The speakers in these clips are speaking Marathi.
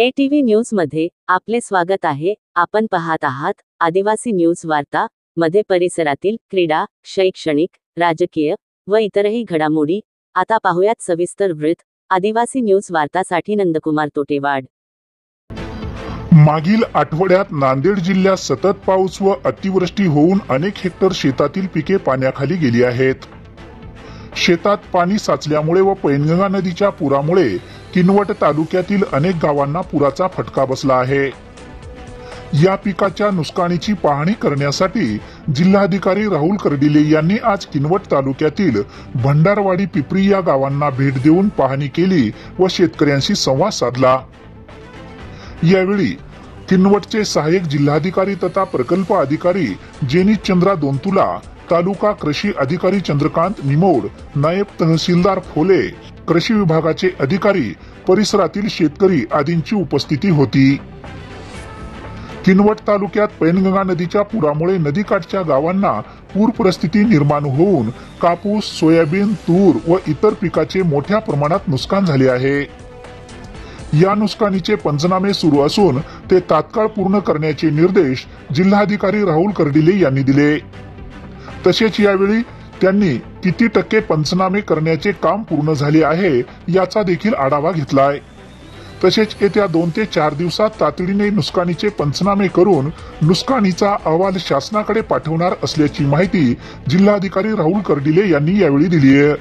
ATV न्यूज मध्ये आपले स्वागत आहे। आपण पाहत आहात आदिवासी न्यूज वार्ता मध्ये परिसरातील क्रीडा, शैक्षणिक, राजकीय व इतरही घडामोडी। आता पाहूयात सविस्तर वृत्त। आदिवासी न्यूज वार्तासाठी नंदकुमार तोटेवाड। मागील आठवड्यात नांदेड जिल्ह्यात सतत पाऊस व अतिवृष्टी होऊन अनेक हेक्टर शेतातील पिके पाण्याखाली गेली आहेत। शेतात पाणी साचल्यामुळे व पैनगंगा नदीच्या पुरामुळे किनवट तालुक्यातील अनेक गावांना पुराचा फटका बसला आहे। या पिकाच्या नुकसानीची पाहणी करण्यासाठी जिल्हाधिकारी राहुल कर्डिले यांनी आज किनवट तालुक्यातील भंडारवाडी पिपरी या गावांना भेट देऊन पाहणी केली व शेतकऱ्यांशी संवाद साधला। यावेळी किनवटचे सहाय्यक जिल्हाधिकारी तथा प्रकल्प अधिकारी जेनित चंद्रा दोंतुला, तालुका कृषी अधिकारी चंद्रकांत निमोड, नायब तहसीलदार फोले, कृषी विभागाचे अधिकारी, परिसरातील शेतकरी आदींची उपस्थिती होती। किनवट तालुक्यात पैनगंगा नदीच्या पुरामुळे नदीकाठच्या गावांना पूर परिस्थिती निर्माण होऊन कापूस, सोयाबीन, तूर व इतर पिकाचे मोठ्या प्रमाणात नुकसान झाले आहे। या नुकसानीचे पंचनामे सुरू असून ते तात्काळ पूर्ण करण्याचे निर्देश जिल्हाधिकारी राहुल कर्डिले यांनी दिले। तसेच यावेळी त्यांनी किती टक्के पंचनामे करण्याचे काम पूर्ण झाले आहे याचा देखील आढावा घेतलाय। तसेच येत्या 2 ते 4 दिवसात तातडीने नुकसानीचे पंचनामे करून नुकसानीचा अहवाल शासनाकडे पाठवणार असल्याची माहिती जिल्हाधिकारी राहुल कर्डिले यांनी यावेळी दिली आहे।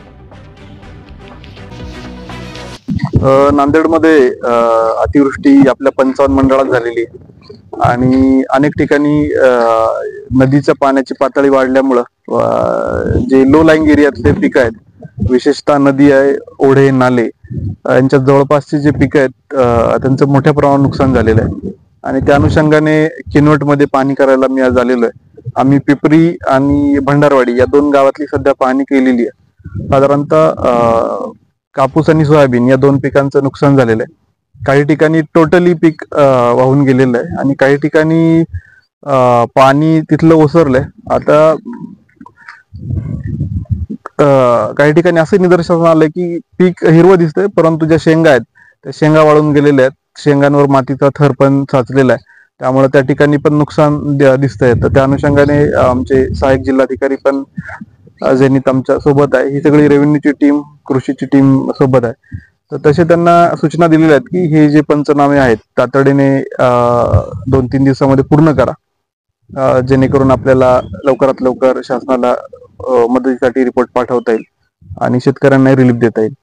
नांदेडमध्ये अतिवृष्टी आपल्या 55 मंडळात झालेली आहे आणि अनेक ठिकाणी नदीच्या पाण्याची पातळी वाढल्यामुळे जे लो लाईंग एरियातले पीक आहेत, विशेषतः नदी आहे, ओढे, नाले यांच्या जवळपासचे जे पीक आहेत त्यांचं मोठ्या प्रमाणात नुकसान झालेलं आहे आणि त्या अनुषंगाने किनवटमध्ये पाहणी करायला मी आज आलेलो आहे। आम्ही पिपरी आणि भंडारवाडी या 2 गावातली सध्या पाहणी केलेली आहे। साधारणतः कापूस आणि सोयाबीन या 2 पिकांचं नुकसान झालेलं आहे। काही ठिकाणी टोटली पीक वाहून गेलेलं आहे आणि काही ठिकाणी पाणी तिथलं ओसरलंय। आता काही ठिकाणी असं निदर्शनास आलंय की पीक हिरवं दिसतंय, परंतु ज्या शेंगा आहेत त्या शेंगा वाळून गेलेल्या आहेत, शेंगांवर मातीचा थर पण साचलेला आहे, त्यामुळे त्या ठिकाणी पण नुकसान दिसतंय। तर त्या अनुषंगाने आमचे सहाय्यक जिल्हाधिकारी पण जेनित आमच्या सोबत आहे, ही सगळी रेव्हेन्यूची टीम, कृषीची टीम सोबत आहे। तर तसे त्यांना सूचना दिलेल्या आहेत की हे जे पंचनामे आहेत तातडीने 2-3 दिवसामध्ये पूर्ण करा, जेणेकरून आपल्याला लवकरात लवकर शासनाला मदतीसाठी रिपोर्ट पाठवता येईल आणि शेतकऱ्यांना रिलीफ देता येईल।